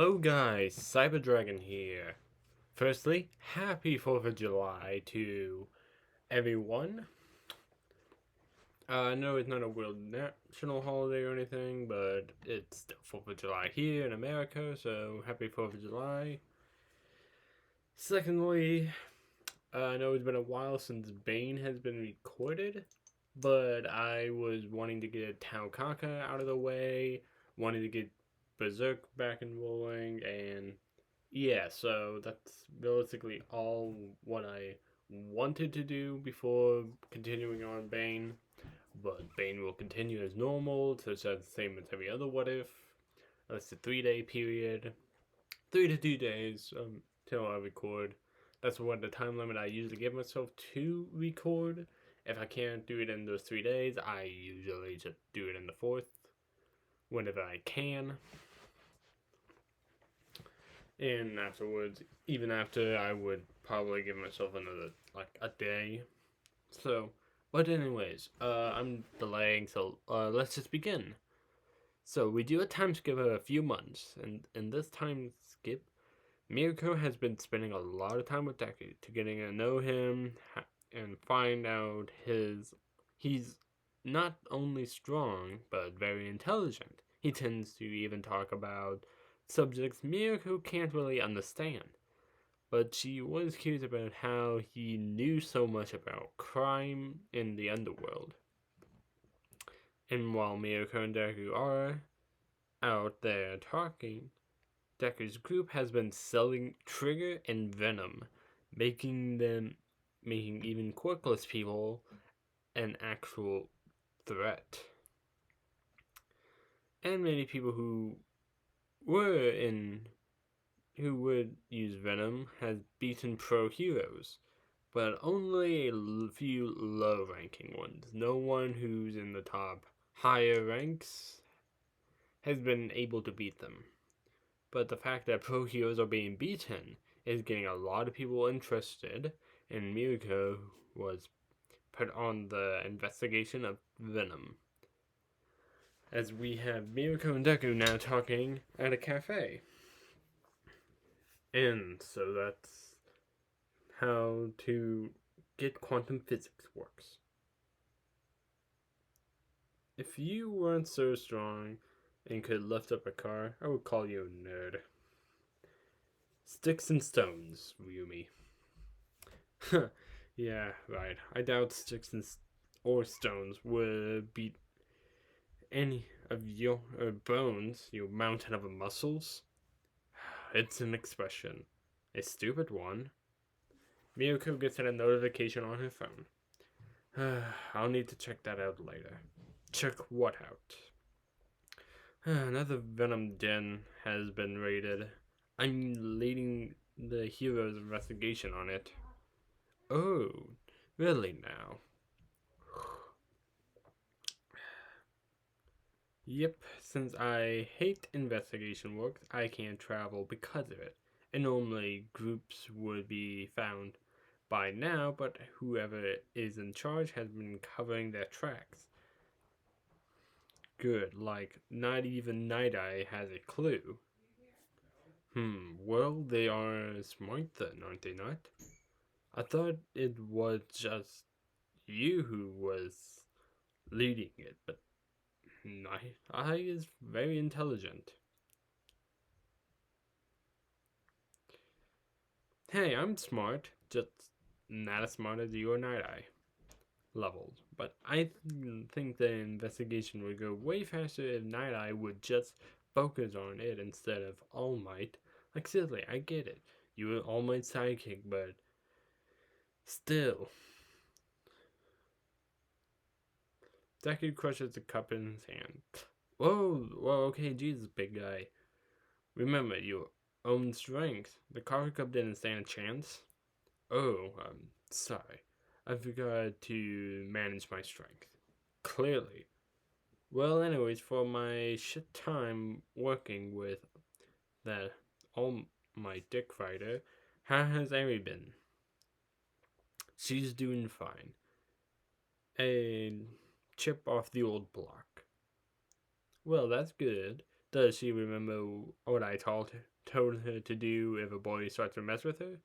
Hello guys, Cyber Dragon here. Firstly, happy 4th of July to everyone. I know it's not a world national holiday or anything, but it's still 4th of July here in America, so happy 4th of July. Secondly, I know it's been a while since Bane has been recorded, but I was wanting to get Tau Kaka out of the way, wanting to get Berserk back and rolling, and yeah, so that's realistically all what I wanted to do before continuing on Bane. But Bane will continue as normal, so it's the same as every other What If. That's a 3 day period, 3 to 2 days till I record. That's what the time limit I usually give myself to record. If I can't do it in those 3 days, I usually just do it in the fourth whenever I can. And afterwards, even after, I would probably give myself another like a day. So, but anyways, I'm delaying, so let's just begin. So we do a time skip of a few months, and in this time skip, Mirko has been spending a lot of time with Deku to getting to know him and find out he's not only strong but very intelligent. He tends to even talk about subjects Mirko can't really understand. But she was curious about how he knew so much about crime in the underworld. And while Mirko and Deku are out there talking, Deku's group has been selling Trigger and Venom, making even quirkless people an actual threat. And many people who would use Venom has beaten pro heroes, but only a few low ranking ones. No one who's in the top higher ranks has been able to beat them. But the fact that pro heroes are being beaten is getting a lot of people interested, and Mirko was put on the investigation of Venom. As we have Mirko and Deku now talking at a cafe. And so that's how to get quantum physics works. If you weren't so strong and could lift up a car, I would call you a nerd. Sticks and stones, Ryumi. Yeah, right. I doubt sticks or stones would beat any of your bones, you mountain of muscles. It's an expression. A stupid one. Miyako gets a notification on her phone. I'll need to check that out later. Check what out? Another Venom den has been raided. I'm leading the hero's investigation on it. Oh, really now? Yep, since I hate investigation work, I can't travel because of it. And normally groups would be found by now, but whoever is in charge has been covering their tracks. Good, like not even Night Eye has a clue. Well, they are smart then, aren't they not? I thought it was just you who was leading it, but Night Eye is very intelligent. Hey, I'm smart, just not as smart as you or Night Eye levels. But I think the investigation would go way faster if Night Eye would just focus on it instead of All Might. Like, seriously, I get it. You were All Might's sidekick, but still. Deku crushes the cup in his hand. Whoa, okay, Jesus, big guy. Remember your own strength. The coffee cup didn't stand a chance. Oh, sorry. I forgot to manage my strength. Clearly. Well, anyways, for my shit time working with that all my dick fighter, how has Amy been? She's doing fine. A chip off the old block. Well, that's good. Does she remember what I told told her to do if a boy starts to mess with her?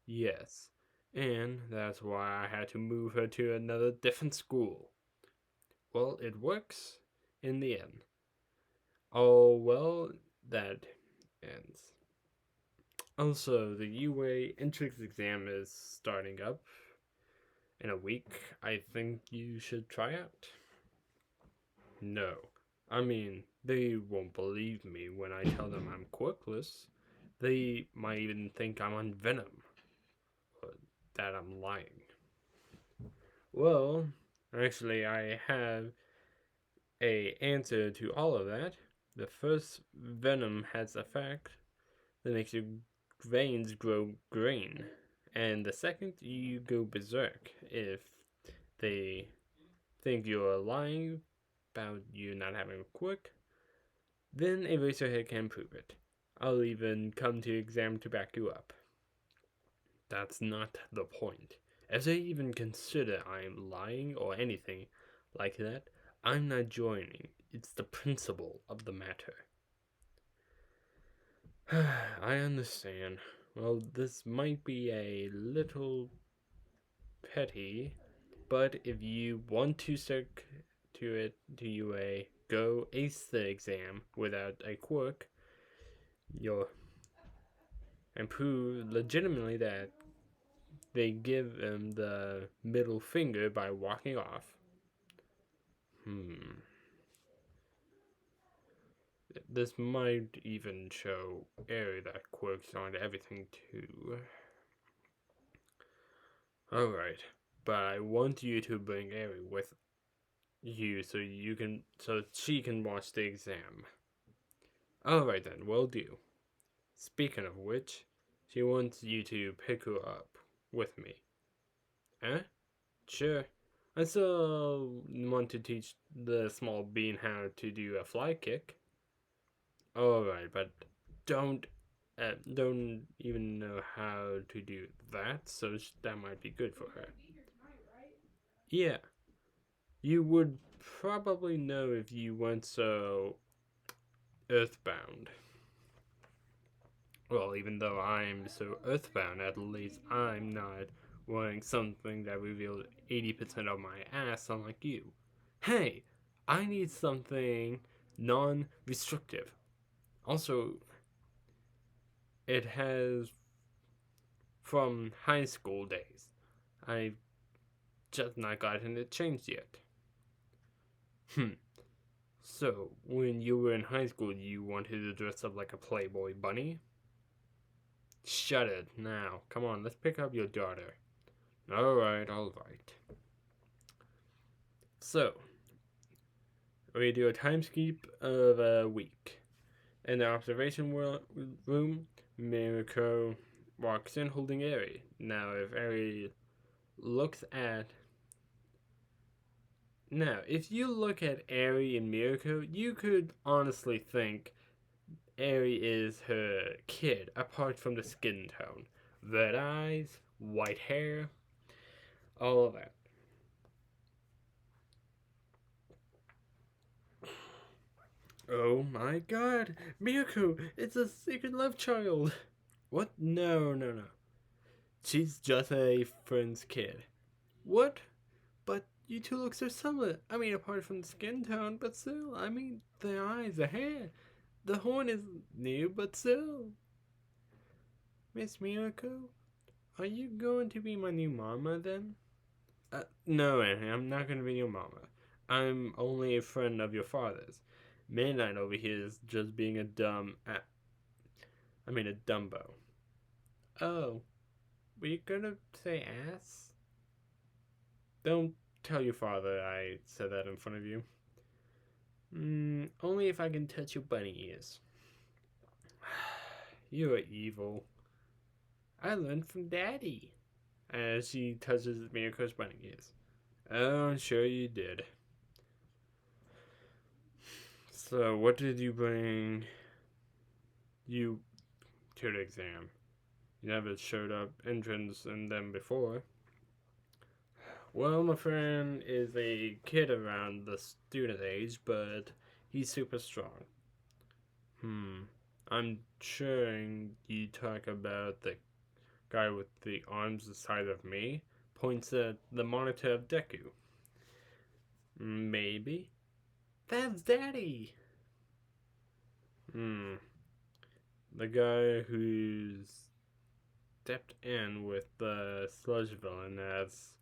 Yes. And that's why I had to move her to another different school. Well, it works in the end. Oh, well, that ends. Also, the UA entrance exam is starting up in a week. I think you should try out. No. I mean, they won't believe me when I tell them I'm quirkless. They might even think I'm on venom. Or that I'm lying. Well, actually, I have a answer to all of that. The first venom has effect that makes your veins grow green. And the second, you go berserk if they think you're lying about you not having a quirk. Then Eraserhead can prove it. I'll even come to exam to back you up. That's not the point. If they even consider I'm lying or anything like that, I'm not joining. It's the principle of the matter. I understand. Well, this might be a little petty, but if you want to stick to it, to UA, go ace the exam without a quirk, you'll and prove legitimately that they give him the middle finger by walking off. This might even show Eri that quirks aren't everything too. Alright, but I want you to bring Eri with you so she can watch the exam. Alright then, will do. Speaking of which, she wants you to pick her up with me. Eh? Sure. I still want to teach the small bean how to do a fly kick. Alright, but don't even know how to do that, so that might be good for her. Yeah, you would probably know if you weren't so earthbound. Well, even though I'm so earthbound, at least I'm not wearing something that revealed 80% of my ass, unlike you. Hey, I need something non-restrictive. Also, it has from high school days. I've just not gotten it changed yet. So, when you were in high school, you wanted to dress up like a Playboy bunny? Shut it now. Come on, let's pick up your daughter. Alright. So, we do a time skip of a week. In the observation room, Mirko walks in holding Eri. Now, if Eri looks at. Now, if you look at Eri and Mirko, you could honestly think Eri is her kid, apart from the skin tone. Red eyes, white hair, all of that. Oh my god, Mirko, it's a secret love child. What? No. She's just a friend's kid. What? But you two look so similar. I mean, apart from the skin tone, but still. I mean, the eyes, the hair. The horn is new, but still. Miss Mirko, are you going to be my new mama then? No, Annie, I'm not going to be your mama. I'm only a friend of your father's. Midnight over here is just being a Dumbo. Oh, were you gonna say ass? Don't tell your father I said that in front of you. Only if I can touch your bunny ears. You are evil. I learned from Daddy. As she touches Mirko's bunny ears. Oh, I'm sure you did. So, what did you bring you to the exam? You never showed up entrance in them before. Well, my friend is a kid around the student age, but he's super strong. I'm sure you talk about the guy with the arms the size of me, points at the monitor of Deku. Maybe. That's Daddy! Hmm. The guy who's stepped in with the sludge villain, as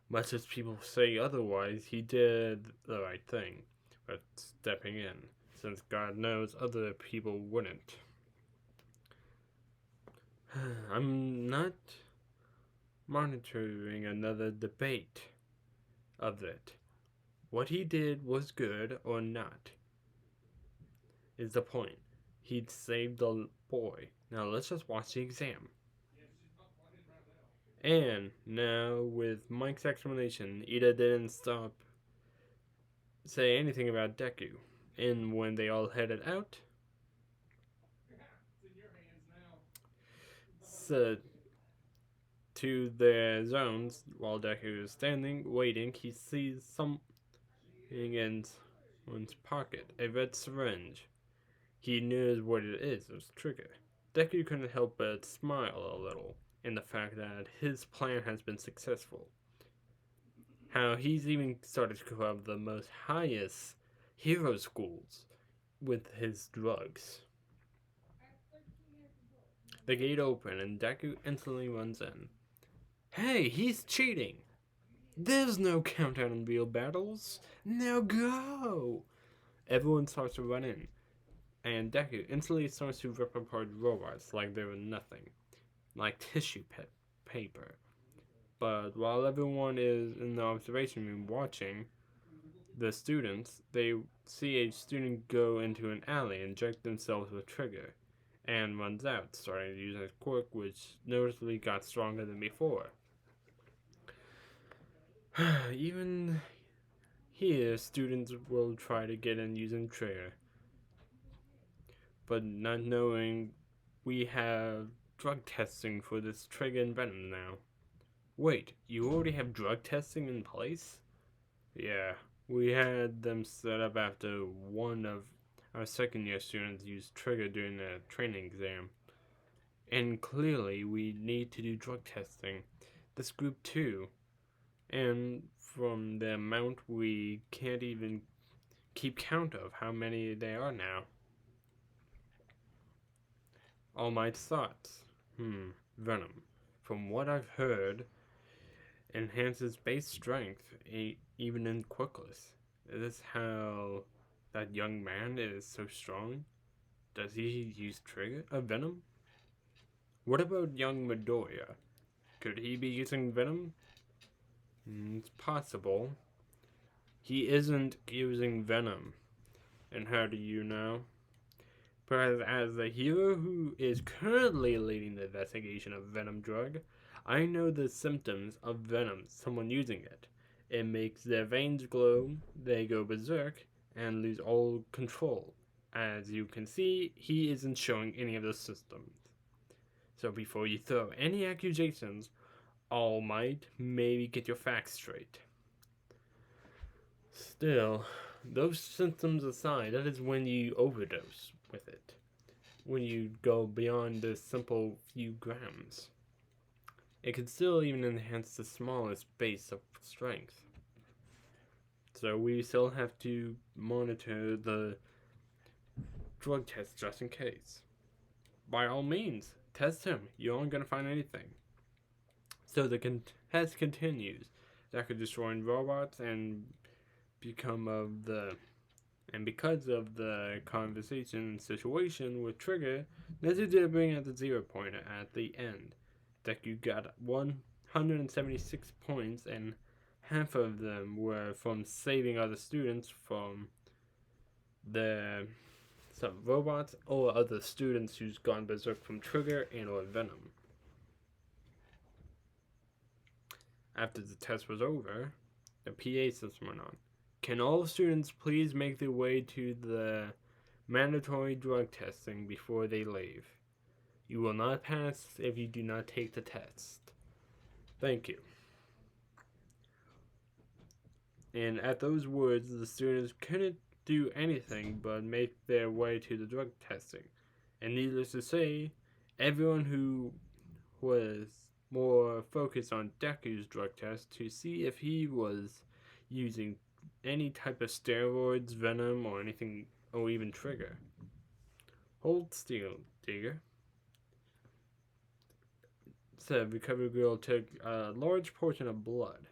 much as people say otherwise, he did the right thing by stepping in, since God knows other people wouldn't. I'm not monitoring another debate of it. What he did was good or not, is the point. He'd saved the boy. Now let's just watch the exam. And now, with Mike's explanation, Ida didn't stop say anything about Deku. And when they all headed out, so to their zones, while Deku is standing, waiting, he sees something in one's pocket, a red syringe. He knows what it is, it's Trigger. Deku couldn't help but smile a little in the fact that his plan has been successful. How he's even started to go up the most highest hero schools with his drugs. The gate opens and Deku instantly runs in. Hey, he's cheating! There's no countdown in real battles! Now go! Everyone starts to run in, and Deku instantly starts to rip apart robots like they were nothing, like tissue paper. But while everyone is in the observation room watching, the students, they see a student go into an alley, inject themselves with Trigger, and runs out, starting to use his quirk, which noticeably got stronger than before. Even here, students will try to get in using Trigger, but not knowing we have drug testing for this Trigger and Venom now. Wait, you already have drug testing in place? Yeah, we had them set up after one of our second year students used Trigger during the training exam. And clearly, we need to do drug testing. This group too. And from the amount, we can't even keep count of how many there are now. All Might's thoughts. Venom. From what I've heard, enhances base strength, even in quirkless. Is this how that young man is so strong? Does he use Trigger? Venom? What about young Midoriya? Could he be using Venom? It's possible. He isn't using Venom. And how do you know? Because as the hero who is currently leading the investigation of Venom drug, I know the symptoms of Venom, someone using it. It makes their veins glow, they go berserk, and lose all control. As you can see, he isn't showing any of the symptoms. So before you throw any accusations, All Might, maybe get your facts straight. Still, those symptoms aside, that is when you overdose with it. When you go beyond the simple few grams. It can still even enhance the smallest base of strength. So we still have to monitor the drug test just in case. By all means, test him. You aren't going to find anything. So the test continues. That could destroy robots and become of the... And because of the conversation situation with Trigger, Nezu did bring out the 0 pointer at the end. Deku got 176 points, and half of them were from saving other students from some robots or other students who's gone berserk from Trigger and or Venom. After the test was over, the PA system went on. Can all students please make their way to the mandatory drug testing before they leave? You will not pass if you do not take the test. Thank you. And at those words, the students couldn't do anything but make their way to the drug testing. And needless to say, everyone who was more focused on Deku's drug test to see if he was using any type of steroids, venom, or anything, or even trigger. Hold still, Digger. Said recovery girl took a large portion of blood.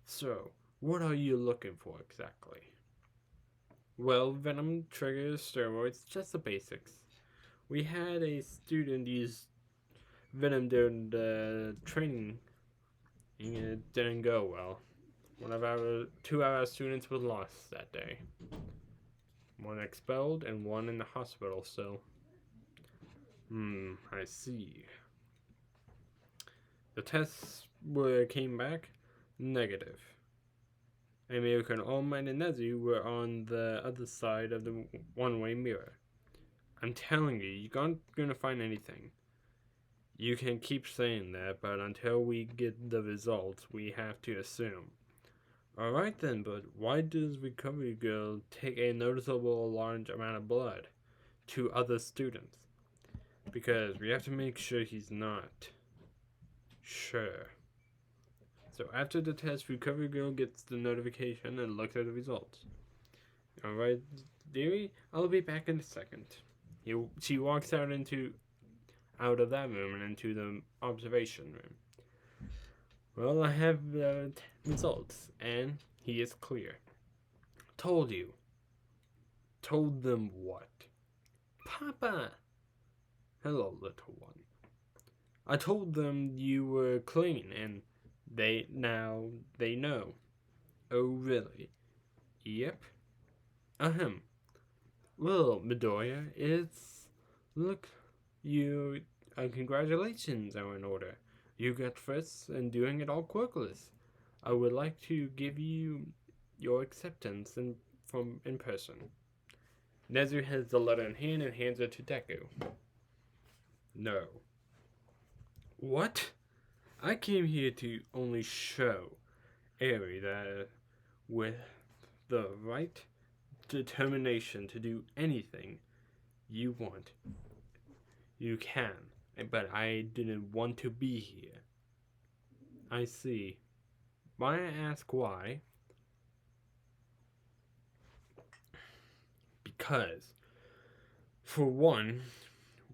So, what are you looking for exactly? Well, venom, triggers, steroids, just the basics. We had a student use venom during the training, and it didn't go well. Two of our students were lost that day. One expelled and one in the hospital, so. I see. The tests came back negative. American All Might and Nezu were on the other side of the one-way mirror. I'm telling you, you're not gonna find anything. You can keep saying that, but until we get the results, we have to assume. Alright then, but why does Recovery Girl take a noticeable large amount of blood to other students? Because we have to make sure he's not. Sure. So after the test, Recovery Girl gets the notification and looks at the results. Alright, dearie, I'll be back in a second. She walks out of that room and into the observation room. Well, I have the results, and he is clear. Told you. Told them what? Papa! Hello, little one. I told them you were clean, and they know. Oh, really? Yep. Ahem. Well, Midoriya, congratulations are in order. You got first and doing it all quirkless. I would like to give you your acceptance in person. Nezu has the letter in hand and hands it to Deku. No. What? I came here to only show Eri that with the right determination to do anything you want, you can. But I didn't want to be here. I see. May I ask why? Because, for one,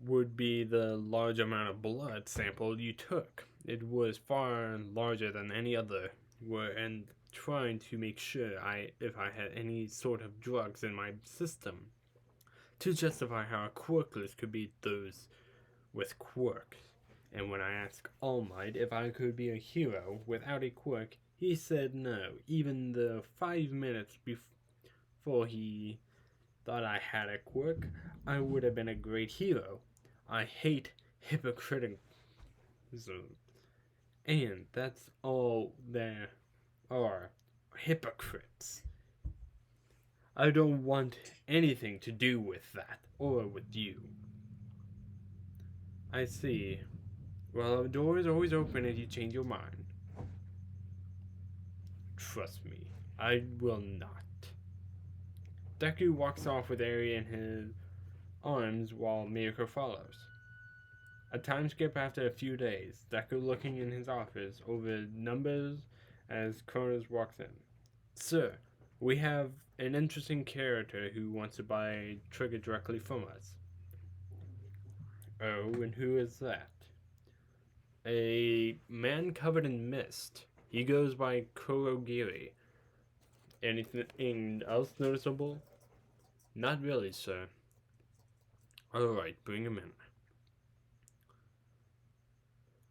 would be the large amount of blood sample you took. It was far larger than any other, and trying to make sure if I had any sort of drugs in my system to justify how quirkless could be those with quirks. And when I asked All Might if I could be a hero without a quirk, he said no. Even the 5 minutes before he thought I had a quirk, I would have been a great hero. I hate hypocriticism. And that's all there are, hypocrites. I don't want anything to do with that, or with you. I see. Well, the door is always open if you change your mind. Trust me, I will not. Deku walks off with Eri in his arms while Miyako follows. A time skip after a few days, Deku looking in his office over numbers as Kronos walks in. Sir, we have an interesting character who wants to buy a trigger directly from us. Oh, and who is that? A man covered in mist. He goes by Kurogiri. Anything else noticeable? Not really, sir. Alright, bring him in.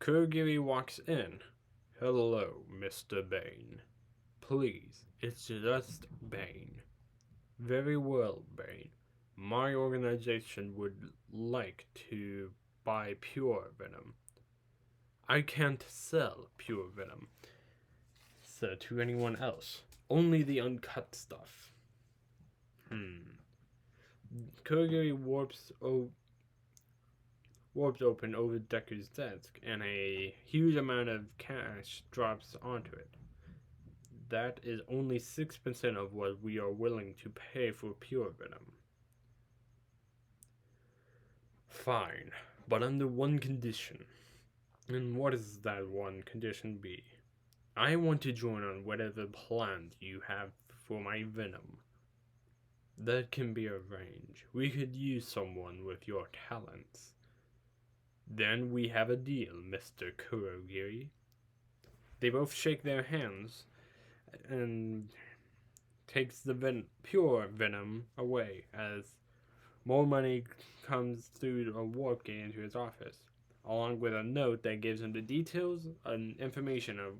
Kurogiri walks in. Hello, Mr. Bane. Please, it's just Bane. Very well, Bane. My organization would like to buy pure venom. I can't sell pure venom, so to anyone else. Only the uncut stuff. Kurogiri warps open over Deku's desk, and a huge amount of cash drops onto it. That is only 6% of what we are willing to pay for pure venom. Fine, but under one condition. And what does that one condition be? I want to join on whatever plans you have for my venom. That can be arranged. We could use someone with your talents. Then we have a deal, Mr. Kurogiri. They both shake their hands and takes the pure venom away as more money comes through a warp gate into his office, along with a note that gives him the details and information of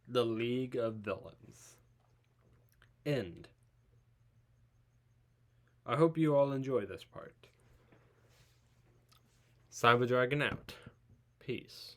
the League of Villains. End. I hope you all enjoy this part. Cyber Dragon out. Peace.